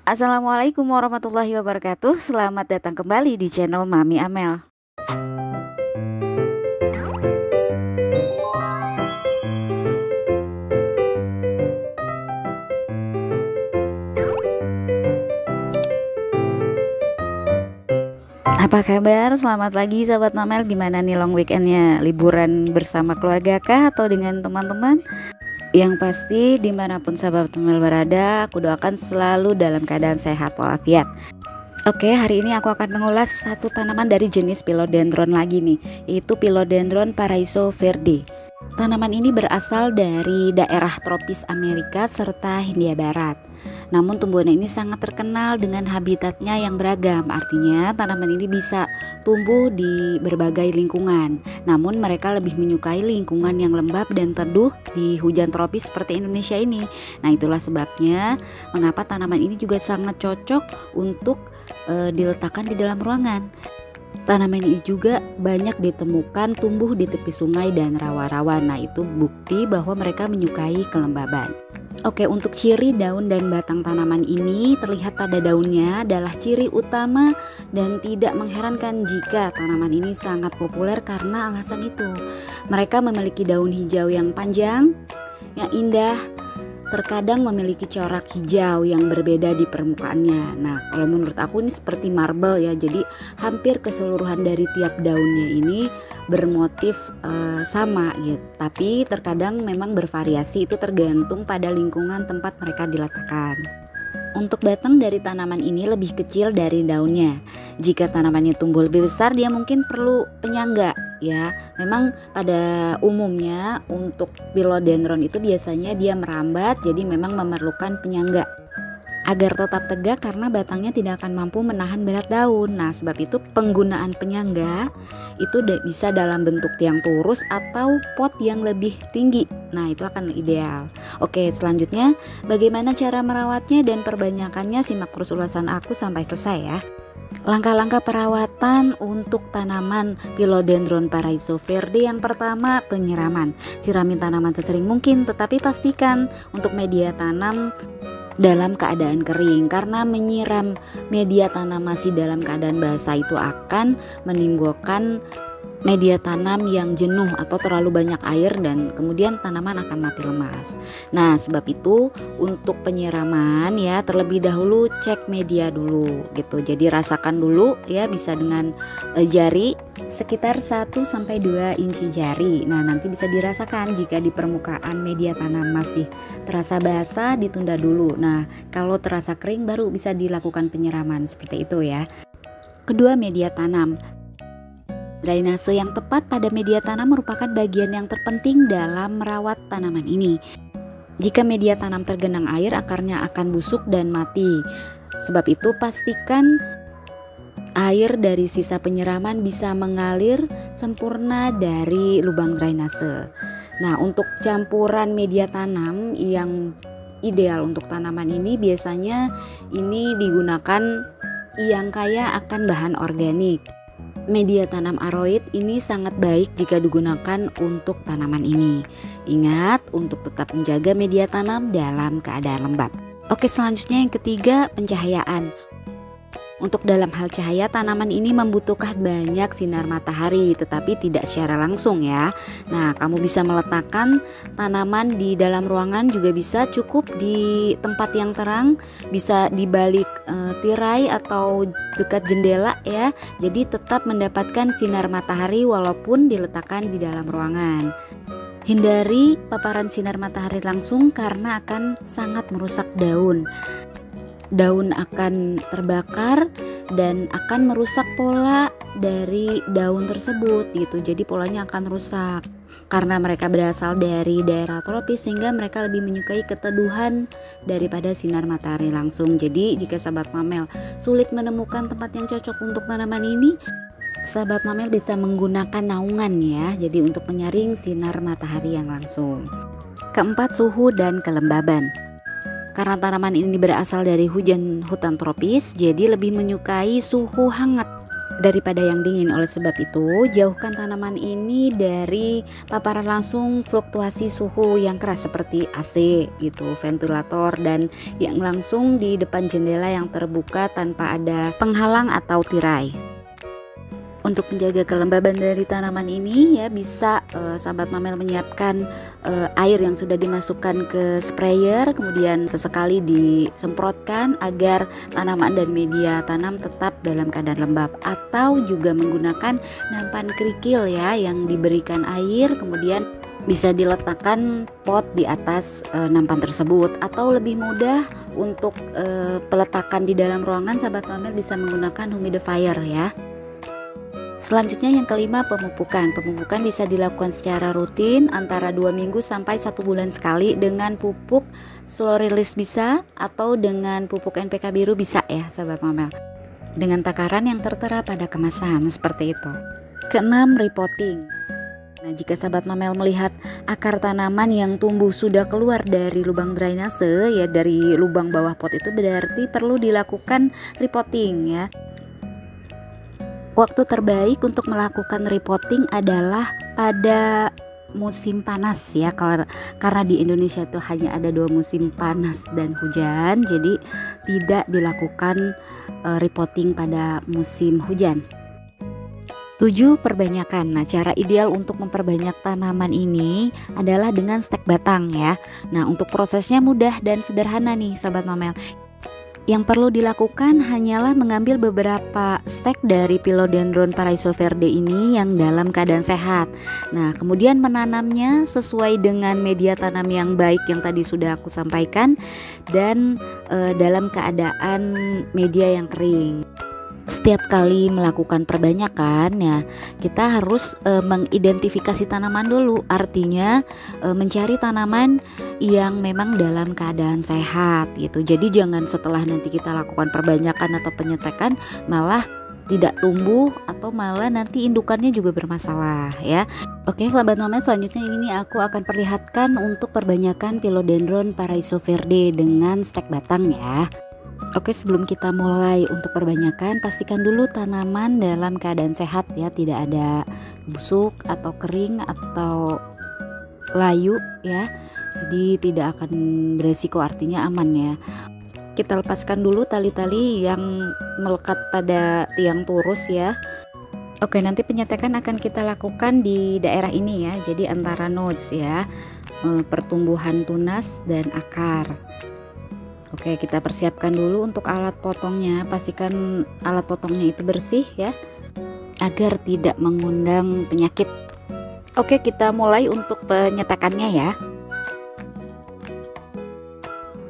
Assalamualaikum warahmatullahi wabarakatuh. Selamat datang kembali di channel Mami Amel. Apa kabar? Selamat pagi sahabat Mamel. Gimana nih long weekendnya? Liburan bersama keluarga kah atau dengan teman-teman? Yang pasti dimanapun sahabat Mamel berada, aku doakan selalu dalam keadaan sehat walafiat. Oke, hari ini aku akan mengulas satu tanaman dari jenis Philodendron lagi nih, yaitu Philodendron Paraiso Verde. Tanaman ini berasal dari daerah tropis Amerika serta Hindia Barat. Namun tumbuhan ini sangat terkenal dengan habitatnya yang beragam. Artinya tanaman ini bisa tumbuh di berbagai lingkungan. Namun mereka lebih menyukai lingkungan yang lembab dan teduh di hujan tropis seperti Indonesia ini. Nah, itulah sebabnya mengapa tanaman ini juga sangat cocok untuk diletakkan di dalam ruangan. Tanaman ini juga banyak ditemukan tumbuh di tepi sungai dan rawa-rawa. Nah, itu bukti bahwa mereka menyukai kelembaban. Oke, untuk ciri daun dan batang tanaman ini terlihat pada daunnya adalah ciri utama dan tidak mengherankan jika tanaman ini sangat populer karena alasan itu. Mereka memiliki daun hijau yang panjang, yang indah, terkadang memiliki corak hijau yang berbeda di permukaannya. Nah, kalau menurut aku ini seperti marble ya. Jadi hampir keseluruhan dari tiap daunnya ini bermotif sama gitu. Tapi terkadang memang bervariasi, itu tergantung pada lingkungan tempat mereka diletakkan. Untuk batang dari tanaman ini lebih kecil dari daunnya. Jika tanamannya tumbuh lebih besar, dia mungkin perlu penyangga ya. Memang pada umumnya untuk Philodendron itu biasanya dia merambat, jadi memang memerlukan penyangga agar tetap tegak karena batangnya tidak akan mampu menahan berat daun. Nah, sebab itu penggunaan penyangga itu bisa dalam bentuk tiang turus atau pot yang lebih tinggi. Nah, itu akan ideal. Oke, selanjutnya bagaimana cara merawatnya dan perbanyakannya, simak terus ulasan aku sampai selesai ya. Langkah-langkah perawatan untuk tanaman Philodendron Paraiso Verde. Yang pertama, penyiraman. Sirami tanaman sesering mungkin, tetapi pastikan untuk media tanam dalam keadaan kering, karena menyiram media tanam masih dalam keadaan basah itu akan menimbulkan media tanam yang jenuh atau terlalu banyak air dan kemudian tanaman akan mati lemas. Nah, sebab itu untuk penyiraman ya terlebih dahulu cek media dulu gitu. Jadi rasakan dulu ya, bisa dengan jari sekitar 1-2 inci jari. Nah, nanti bisa dirasakan jika di permukaan media tanam masih terasa basah, ditunda dulu. Nah, kalau terasa kering baru bisa dilakukan penyiraman seperti itu ya. Kedua, media tanam. Drainase yang tepat pada media tanam merupakan bagian yang terpenting dalam merawat tanaman ini. Jika media tanam tergenang air, akarnya akan busuk dan mati. Sebab itu pastikan air dari sisa penyiraman bisa mengalir sempurna dari lubang drainase. Nah, untuk campuran media tanam yang ideal untuk tanaman ini biasanya ini digunakan yang kaya akan bahan organik. Media tanam aroid ini sangat baik jika digunakan untuk tanaman ini. Ingat untuk tetap menjaga media tanam dalam keadaan lembab. Oke, selanjutnya yang ketiga, pencahayaan. Untuk dalam hal cahaya, tanaman ini membutuhkan banyak sinar matahari, tetapi tidak secara langsung ya. Nah, kamu bisa meletakkan tanaman di dalam ruangan, juga bisa cukup di tempat yang terang, bisa di balik tirai atau dekat jendela ya. Jadi tetap mendapatkan sinar matahari walaupun diletakkan di dalam ruangan. Hindari paparan sinar matahari langsung karena akan sangat merusak daun. Daun akan terbakar dan akan merusak pola dari daun tersebut gitu. Jadi polanya akan rusak karena mereka berasal dari daerah tropis, sehingga mereka lebih menyukai keteduhan daripada sinar matahari langsung. Jadi jika sahabat Mamel sulit menemukan tempat yang cocok untuk tanaman ini, sahabat Mamel bisa menggunakan naungan ya. Jadi untuk menyaring sinar matahari yang langsung. Keempat, suhu dan kelembaban. Karena tanaman ini berasal dari hutan tropis, jadi lebih menyukai suhu hangat. daripada yang dingin. Oleh sebab itu, jauhkan tanaman ini dari paparan langsung fluktuasi suhu yang keras seperti AC gitu, ventilator, dan yang langsung di depan jendela yang terbuka tanpa ada penghalang atau tirai. Untuk menjaga kelembaban dari tanaman ini ya, bisa sahabat Mamel menyiapkan air yang sudah dimasukkan ke sprayer, kemudian sesekali disemprotkan agar tanaman dan media tanam tetap dalam keadaan lembab, atau juga menggunakan nampan kerikil ya yang diberikan air, kemudian bisa diletakkan pot di atas nampan tersebut, atau lebih mudah untuk peletakan di dalam ruangan, sahabat Mamel bisa menggunakan humidifier ya. Selanjutnya yang kelima, pemupukan. Pemupukan bisa dilakukan secara rutin antara 2 minggu sampai 1 bulan sekali dengan pupuk slow release bisa, atau dengan pupuk NPK biru bisa ya sahabat Mamel, dengan takaran yang tertera pada kemasan seperti itu. Keenam, repotting. Nah, jika sahabat Mamel melihat akar tanaman yang tumbuh sudah keluar dari lubang drainase ya, dari lubang bawah pot, itu berarti perlu dilakukan repotting ya. Waktu terbaik untuk melakukan repotting adalah pada musim panas ya, karena di Indonesia itu hanya ada 2 musim, panas dan hujan, jadi tidak dilakukan repotting pada musim hujan. 7, perbanyakan. Nah, cara ideal untuk memperbanyak tanaman ini adalah dengan stek batang ya. Nah, untuk prosesnya mudah dan sederhana nih sahabat Mamel. Yang perlu dilakukan hanyalah mengambil beberapa stek dari Philodendron Paraiso Verde ini yang dalam keadaan sehat. Nah, kemudian menanamnya sesuai dengan media tanam yang baik yang tadi sudah aku sampaikan, dan dalam keadaan media yang kering. Setiap kali melakukan perbanyakan ya, kita harus mengidentifikasi tanaman dulu. Artinya mencari tanaman yang memang dalam keadaan sehat gitu. Jadi jangan setelah nanti kita lakukan perbanyakan atau penyetekan malah tidak tumbuh, atau malah nanti indukannya juga bermasalah ya. Oke sahabat Mamel, selanjutnya ini aku akan perlihatkan untuk perbanyakan Philodendron Paraiso Verde dengan stek batang ya. Oke, sebelum kita mulai untuk perbanyakan, pastikan dulu tanaman dalam keadaan sehat ya, tidak ada busuk atau kering atau layu ya. Jadi tidak akan beresiko, artinya aman ya. Kita lepaskan dulu tali-tali yang melekat pada tiang turus ya. Oke, nanti penyetekan akan kita lakukan di daerah ini ya. Jadi antara nodes ya, pertumbuhan tunas dan akar. Oke, kita persiapkan dulu untuk alat potongnya. Pastikan alat potongnya itu bersih ya, agar tidak mengundang penyakit. Oke, kita mulai untuk penyetekannya ya.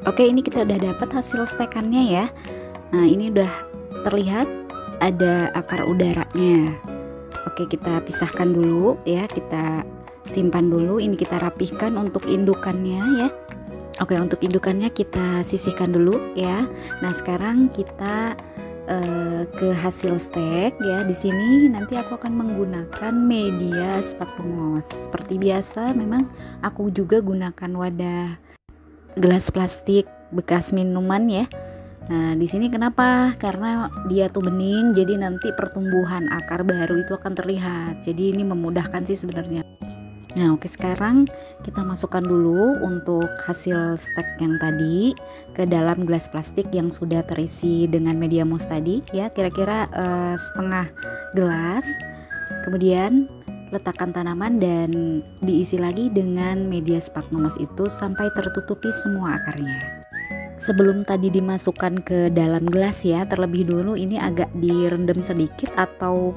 Oke, ini kita udah dapat hasil stekannya ya. Nah, ini udah terlihat ada akar udaranya. Oke, kita pisahkan dulu ya, kita simpan dulu. Ini kita rapihkan untuk indukannya ya. Oke, untuk indukannya kita sisihkan dulu ya. Nah, sekarang kita ke hasil stek ya. Di sini nanti aku akan menggunakan media sphagnum moss. Seperti biasa, memang aku juga gunakan wadah gelas plastik bekas minuman ya. Nah, di sini kenapa? Karena dia tuh bening, jadi nanti pertumbuhan akar baru itu akan terlihat. Jadi ini memudahkan sih sebenarnya. Nah, oke, sekarang kita masukkan dulu untuk hasil stek yang tadi ke dalam gelas plastik yang sudah terisi dengan media moss tadi ya, kira-kira setengah gelas. Kemudian letakkan tanaman dan diisi lagi dengan media sphagnum moss itu sampai tertutupi semua akarnya. Sebelum tadi dimasukkan ke dalam gelas ya, terlebih dulu ini agak direndam sedikit atau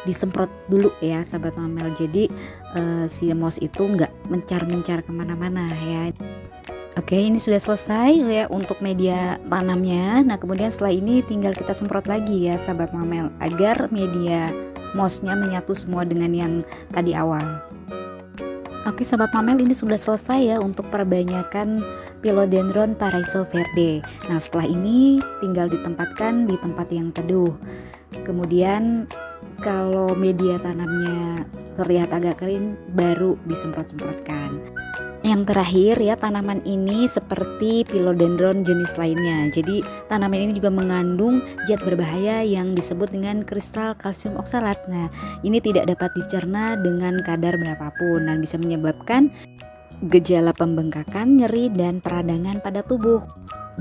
disemprot dulu ya sahabat Mamel. Jadi si moss itu nggak mencar-mencar kemana-mana ya. Oke, ini sudah selesai ya untuk media tanamnya. Nah, kemudian setelah ini tinggal kita semprot lagi ya sahabat Mamel, agar media mossnya menyatu semua dengan yang tadi awal. Oke sahabat Mamel, ini sudah selesai ya untuk perbanyakan Philodendron Paraiso Verde. Nah, setelah ini tinggal ditempatkan di tempat yang teduh. Kemudian kalau media tanamnya terlihat agak kering, baru disemprot-semprotkan. Yang terakhir ya, tanaman ini seperti philodendron jenis lainnya. Jadi tanaman ini juga mengandung zat berbahaya yang disebut dengan kristal kalsium oksalat. Nah, ini tidak dapat dicerna dengan kadar berapapun dan bisa menyebabkan gejala pembengkakan, nyeri, dan peradangan pada tubuh.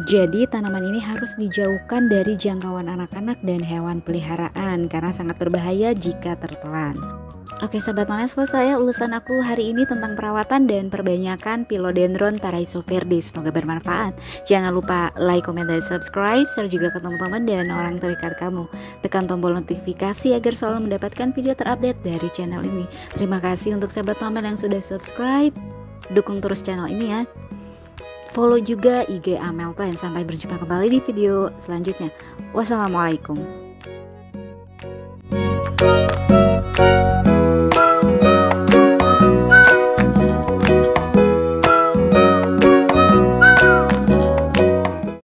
Jadi tanaman ini harus dijauhkan dari jangkauan anak-anak dan hewan peliharaan karena sangat berbahaya jika tertelan. Oke sahabat Mame, selesai ya ulasan aku hari ini tentang perawatan dan perbanyakan Philodendron Taraisoverde. Semoga bermanfaat. Jangan lupa like, comment, dan subscribe, share juga ke teman-teman dan orang terdekat kamu. Tekan tombol notifikasi agar selalu mendapatkan video terupdate dari channel ini. Terima kasih untuk sahabat Mame yang sudah subscribe. Dukung terus channel ini ya. Follow juga IG Amel Plan. Sampai berjumpa kembali di video selanjutnya. Wassalamualaikum.